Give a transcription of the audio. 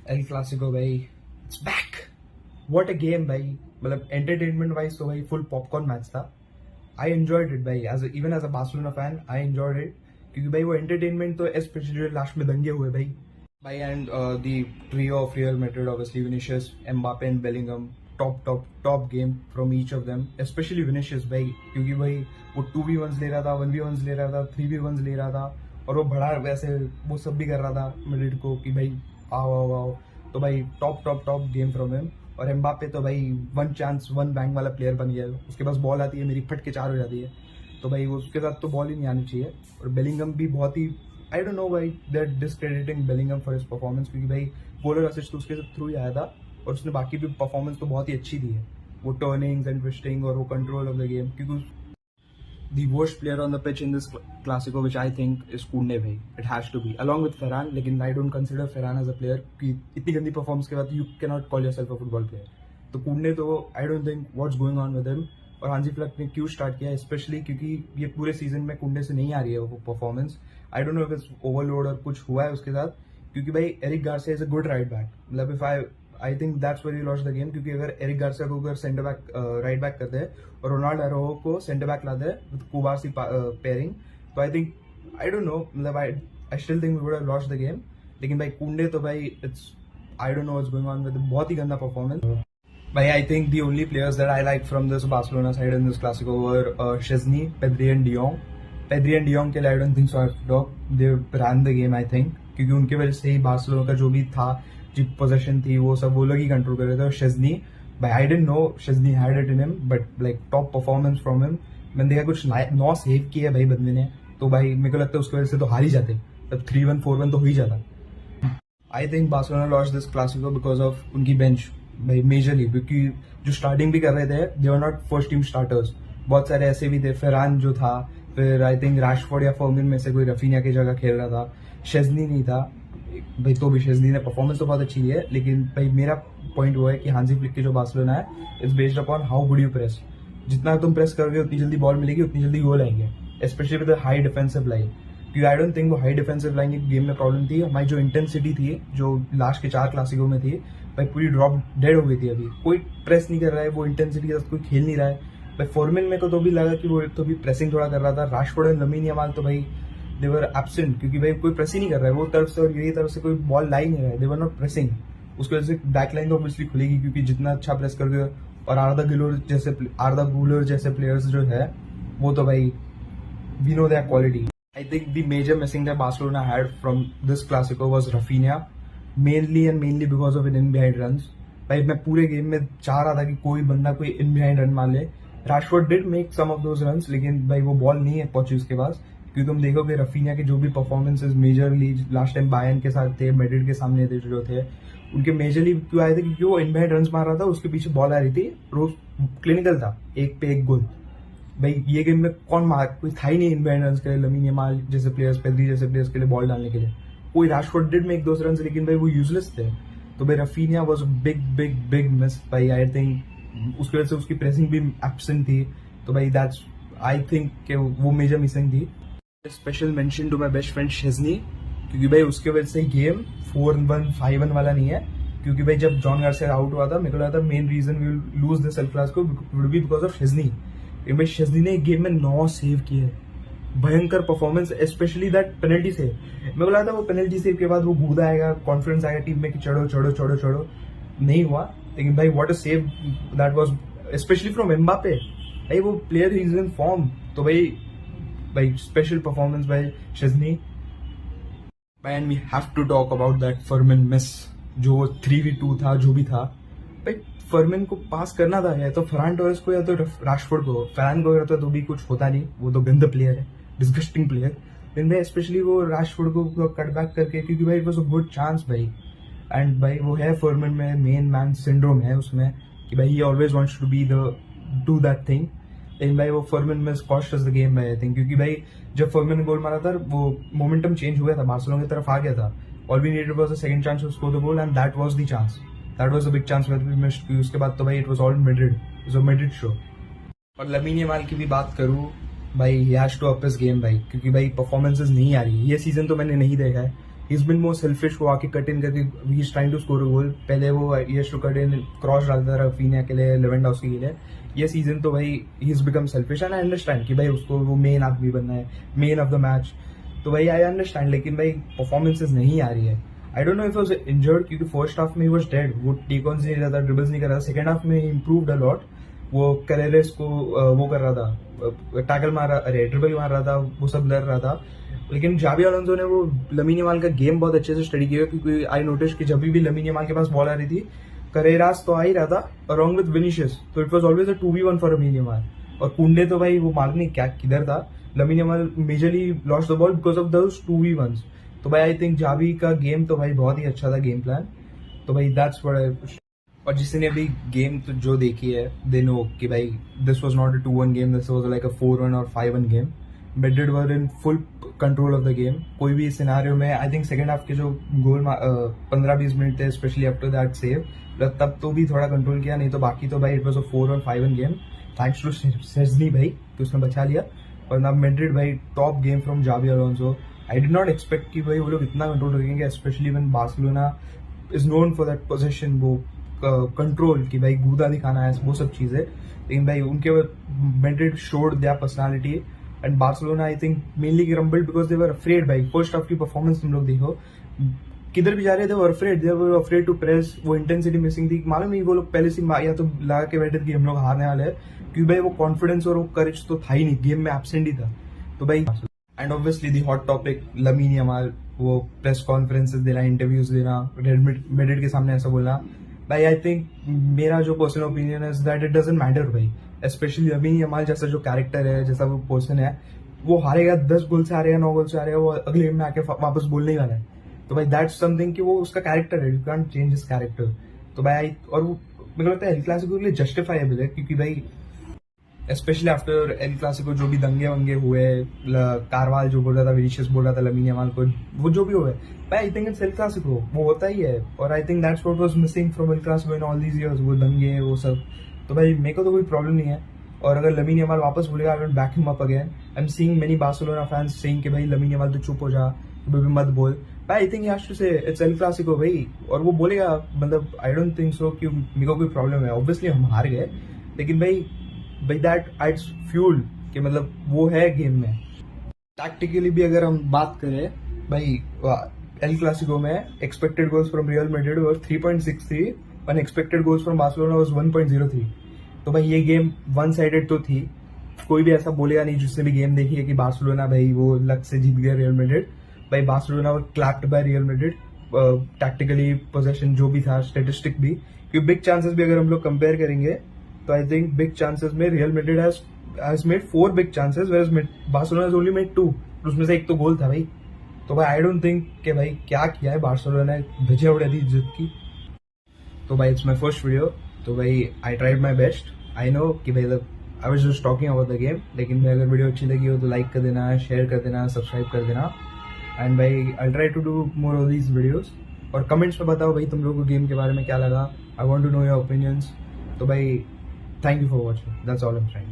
L Clasico भाई, it's back. What a game भाई। मतलब एंटरटेनमेंट वाइज तो भाई फुल पॉपकॉर्न मैच था। आई एंजॉयड इट भाई, as even as a Barcelona fan I enjoyed it, क्योंकि भाई वो एंटरटेनमेंट तो स्पेशली लास्ट में दंगे हुए भाई and the trio of real Madrid, obviously Vinicius, Mbappe and Bellingham, top game from each of them, specially Vinicius भाई, क्योंकि भाई वो 2v1s ले रहा था, 1v1s ले रहा था, 3v1s ले रहा था, और वो बड़ा वैसे वो सब भी कर रहा था मैड्रिड को कि भाई आओ आओ आओ। तो भाई टॉप गेम फ्रॉम हिम। और एम्बापे तो भाई वन चांस वन बैंक वाला प्लेयर बन गया है, उसके पास बॉल आती है मेरी फट के 4 हो जाती है, तो भाई उसके साथ तो बॉल ही नहीं आनी चाहिए। और बेलिंगम भी बहुत ही, आई डोंट नो भाई, they are discrediting Bellingham for his performance, क्योंकि भाई गोल और असिस्ट तो उसके थ्रू ही आया था, और उसने बाकी भी परफॉर्मेंस तो बहुत ही अच्छी दी है, वो टर्निंग्स एंड ट्विस्टिंग और वो कंट्रोल ऑफ द गेम। क्योंकि the worst player on the pitch in this Clasico, which I think is Koundé भाई. It has to be along with Ferran, लेकिन I don't consider Ferran as a player कि इतनी गंदी performance के बाद you cannot call yourself a football player. तो Koundé तो I don't think what's going on with him. और हांजी फ्लिक ने क्यों स्टार्ट किया, स्पेशली क्योंकि ये पूरे सीजन में कुंडे से नहीं आ रही है वो performance. I don't know if it's overload और कुछ हुआ है उसके साथ, क्योंकि भाई Eric Garcia is a good right back. मतलब if I think that's where he lost the game, क्योंकि अगर एरिक गार्सिया को अगर सेंटर बैक राइट बैक करते हैं और रोनाल्डो अरोहो को सेंटर बैक लाते हैं विद कुबार्सी पेयरिंग, तो I think, I don't know, मतलब I still think we would have lost the game. लेकिन भाई कुंडे तो भाई it's, I don't know what's going on with, बहुत ही गंदा परफॉर्मेंस भाई। I think the only players that I like from this Barcelona side in this Clasico were Szczesny, Pedri and De Jong. Pedri and De Jong के लिए I don't think so I have to talk. They ran the game I think, क्योंकि उनके वजह से ही Barcelona का जो भी था, जो पोजीशन थी, वो सब वो लोग ही कंट्रोल कर रहे थे। और Szczesny, भाई I didn't know Szczesny had it in him, but like top performance from him. मैंने देखा कुछ 9 सेव किए भाई बंदे ने, तो भाई मेरे को लगता है उसकी वजह से तो हार ही जाते, तब 3-1 4-1 तो हो ही जाता। I think Barcelona lost this Clasico because of उनकी बेंच भाई, मेजरली, क्योंकि जो स्टार्टिंग भी कर रहे थे they were not first team starters. बहुत सारे ऐसे भी थे, फेरान जो था, फिर आई थिंक राशफोर्ड या फर्मिन में से कोई रफीनिया की जगह खेल रहा था, शेजनी नहीं था भाई, तो भी शेजनी ने परफॉर्मेंस तो बहुत अच्छी दी है। लेकिन भाई मेरा पॉइंट वो है कि हांजी फ्लिक की जो बार्सिलोना है it's based upon how good you press. जितना तुम प्रेस करोगे उतनी जल्दी बॉल मिलेगी, उतनी जल्दी गोल आएंगे, specially with high defensive line. क्योंकि आई डोंट थिंक वो हाई डिफेंसिव लाइन की गेम में प्रॉब्लम थी, हमारी जो इंटेंसिटी थी जो लास्ट के 4 क्लासिकों में थी भाई, पूरी ड्रॉप डेड हो गई थी। अभी कोई प्रेस नहीं कर रहा है, वो इंटेंसिटी के साथ कोई खेल नहीं रहा है भाई। फॉर्मिन में को तो भी लगा कि वो तो भी प्रेसिंग थोड़ा कर रहा था। राशफोर्ड एंड लमीन यमाल तो भाई दे वर एब्सेंट, क्योंकि भाई कोई प्रेस ही नहीं कर रहा है, वो तरफ से और यही तरफ से कोई बॉल ला ही नहीं रहा है, दे वर नॉट प्रेसिंग। उसकी वजह से बैक लाइन तो ऑब्वियसली खुलेगी, क्योंकि जितना अच्छा प्रेस करोगे। और आर्दा गुलर जैसे प्लेयर्स जो है वो तो भाई we know their quality. I think the major missing that Barcelona had from this Clasico was Rafinha, mainly because of an in behind runs. भाई मैं पूरे गेम में चाह रहा था कि कोई बंदा कोई इन बिहाइंड रन मार ले। Rashford did make some of those runs, लेकिन भाई वो बॉल नहीं है पहुंची उसके पास, क्योंकि तुम देखोगे रफीनिया के जो भी performances majorly last time Bayern के साथ थे, मैड्रिड के सामने थे जो थे, उनके मेजरली क्यों आए थे, क्योंकि वो इन बिहाइंड रन मार रहा था, उसके पीछे बॉल आ रही थी, रोज क्लिनिकल था, एक पे एक गोल। भाई ये गेम में कौन मार, कोई था ही नहीं इन बिहाइंड रन के लिए, लमीन यमाल जैसे प्लेयर्स, पेद्री जैसे प्लेयर्स के लिए बॉल डालने के लिए। कोई Rashford did make those run, लेकिन भाई वो यूजलेस थे। तो भाई रफीनिया वाज बिग मिस भाई। आई थिंक उसकी वजह से उसकी प्रेसिंग भी एब्सेंट थी, तो भाई दैट्स, आई थिंक वो मेजर मिसिंग थी। Special mention to my best friend Szczesny, क्योंकि भाई उसके वजह से गेम 4-1 5-1 वाला नहीं है, क्योंकि भाई जब जॉन गार्सिया आउट हुआ था मेरे को लगा था main reason we will lose this El Clasico would be because of Szczesny. भाई शेजनी ने गेम में 9 सेव किए, भयंकर performance, specially that penalty save. मेरे को लगा था वो पेनल्टी सेव के बाद वो कूदा आएगा, कॉन्फिडेंस आएगा टीम में कि चढ़ो, नहीं हुआ। लेकिन भाई what a save that was, specially from Mbappe. भाई वो प्लेयर इज इन फॉर्म, तो भाई special performance by Szczesny. And we have to talk about that Fermin miss, जो 3v2 था, जो भी था भाई, फर्मिन को पास करना था, या तो फरान टोरेस को या तो राशफोर्ड को। फरान को करता तो भी कुछ होता नहीं, वो तो गंदा प्लेयर है, डिस्गस्टिंग प्लेयर। लेकिन भाई स्पेशली वो राशफोर्ड को कट बैक करके, क्योंकि भाई it was a good chance भाई। एंड भाई वो है फर्मिन में मेन मैन सिंड्रोम है उसमें, कि भाई he always wants to be the do that thing. लेकिन भाई वो फर्मिन में कॉस्ट अस द गेम भाई, आई थिंक, क्योंकि भाई जब फर्मिन ने गोल मारा था वो मोमेंटम चेंज हो गया था, बार्सिलोना की तरफ आ गया था। All we needed was a second chance to score the goal, and that was the chance, that was a big chance that we missed. उसके बाद तो भाई it was all Madrid, it was a Madrid show. और Lamine Yamal की भी बात करूं भाई, he has to up his game भाई, क्योंकि भाई परफॉर्मेंसेस नहीं आ रही। ये सीजन तो मैंने नहीं देखा है, he is been more selfish, वो आके कट इन करके ही is trying to score a goal. पहले वो used to cut in cross डालता था रफीनिया के लिए, लेवेंडोव्स्की के लिए। ये सीजन तो भाई he is become selfish and I understand कि भाई उसको वो मेन आदमी बनना है, मेन ऑफ द मैच, तो भाई आई अंडरस्टैंड। लेकिन भाई परफॉर्मेंसेज नहीं आ रही है। आई don't know if was injured, क्योंकि फर्स्ट हाफ में ही वाज डेड, वो टेक ऑन नहीं रहा था, ड्रिबल्स नहीं कर रहा था। सेकंड हाफ में इम्प्रूव्ड अ लॉट, वो करेरेस को वो कर रहा था, टैकल मार रहा, अरे ड्रिबल मार रहा था, वो सब लड़ रहा था। लेकिन जावी अलोंसो ने वो लमीन यमाल का गेम बहुत अच्छे से स्टडी किया, क्योंकि आई नोटिस कि जब भी लमीन यमाल के पास बॉल आ रही थी, करेरास तो आ ही रहा था अलॉन्ग विद विनिशियस, तो it was always a 2v1 for Lamine Yamal. और कुंडे तो भाई वो मालूम नहीं क्या किधर था, lamin Yamal majorly lost the ball because of those 2v1s। तो भाई आई थिंक जावी का गेम तो भाई बहुत ही अच्छा था, गेम प्लान। तो भाई दैट्स व्हाट। और जिसने अभी गेम तो जो देखी है, दे नो कि भाई this was not a 2-1 game, this was like अ 4-1 और 5-1 game. Madrid were in full control of the game. कोई भी सिनारियो में आई थिंक सेकंड हाफ के जो गोल 15-20 मिनट थे, स्पेशली आफ्टर दैट सेव, तब तो भी थोड़ा कंट्रोल किया, नहीं तो बाकी तो भाई इट वाज अ 4 और 5-1 गेम, थैंक्स टू सेजनी भाई कि उसने बचा लिया। और ना Madrid भाई टॉप गेम फ्रॉम जावी Alonso. I did not expect कि भाई वो लोग इतना कंट्रोल रखेंगे, especially when Barcelona is known for that position, वो कंट्रोल कि भाई गूदा दिखाना है, वो सब चीजें। लेकिन भाई उनके Madrid showed their personality and Barcelona I think mainly crumbled because they were afraid. भाई फर्स्ट हाफ की परफॉर्मेंस तुम लोग देखो, किधर भी जा रहे थे वो afraid, they were afraid to press, वो इंटेंसिटी मिसिंग थी। मालूम नहीं वो लोग पहले से या तो लगा के बैठे थे कि हम लोग हारने वाले हैं, क्योंकि भाई वो कॉन्फिडेंस और वो करेज तो था ही नहीं, गेम में एब्सेंट ही था। तो भाई and obviously the hot topic Lamine Yamal, वो प्रेस कॉन्फ्रेंसेस देना, इंटरव्यूज देना, Madrid के सामने ऐसा बोलना। भाई आई थिंक मेरा जो पर्सनल ओपिनियन है दैट इट डजंट मैटर भाई, स्पेशली लमीन यमाल जैसा जो कैरेक्टर है, जैसा वो पर्सन है, वो हारेगा 10 गोल से हारेगा, 9 गोल से हारेगा, वो अगले गेम में आके वापस बोलने ही वाला है। तो भाई दैट्स समथिंग कि वो उसका कैरेक्टर है, you can't change his character. तो भाई और वो मेरे को लगता है एल क्लासिको के लिए जस्टिफाइबल है, क्योंकि भाई स्पेशली आफ्टर एल क्लासिको जो भी दंगे वंगे हुए, कारवाल जो बोल रहा था, विनीशियस बोल रहा था लमीन यमाल को, वो जो भी हुए, भाई I think it's El Clasico, वो होता ही है। और आई think that's what was missing from El Clasico in all these years, वो दंगे वो सब। तो भाई मेरे को तो कोई प्रॉब्लम नहीं है, और अगर लमीन यमाल वापस बोलेगा, I will back him up again. I am seeing many Barcelona fans saying कि भाई लमीन यमाल तो चुप हो जा, तो मत बोल। भाई I think he has to say it's El Clasico भाई, और वो बोलेगा, मतलब आई डोंट थिंक सो कि मेरे को कोई प्रॉब्लम है। ऑब्वियसली हम हार गए, लेकिन भाई दैट एड्स फ्यूल कि मतलब वो है गेम में। टैक्टिकली भी अगर हम बात करें भाई, एल क्लासिको में expected goals from Real Madrid were 3.63 और expected goals from Barcelona was 1.03। तो भाई ये गेम वन साइडेड तो थी, कोई भी ऐसा बोलेगा नहीं जिसने भी गेम देखी है कि बार्सिलोना भाई वो लक से जीत गया रियल मैड्रिड। भाई Barcelona were clapped by real Madrid, tactically possession जो भी था, स्टेटिस्टिक भी, क्योंकि बिग चांसेस भी अगर हम लोग कंपेयर करेंगे तो आई थिंक बिग चांसेस में Real Madrid has made 4 big chances, where Barcelona has only made 2, उसमें से एक तो गोल था भाई। तो भाई आई डोंट थिंक कि भाई क्या किया है बार्सिलोना ने, भेजे उड़ा दी इज्जत की। तो भाई इट्स माय फर्स्ट वीडियो, तो भाई I tried my best. I know कि भाई I was just talking about the game, लेकिन भाई अगर वीडियो अच्छी लगी हो तो लाइक कर देना, शेयर कर देना, सब्सक्राइब कर देना, एंड भाई I try to do more of these videos. और कमेंट्स में बताओ भाई तुम लोगों को गेम के बारे में क्या लगा, I want to know your opinions. तो भाई thank you for watching, that's all I am trying.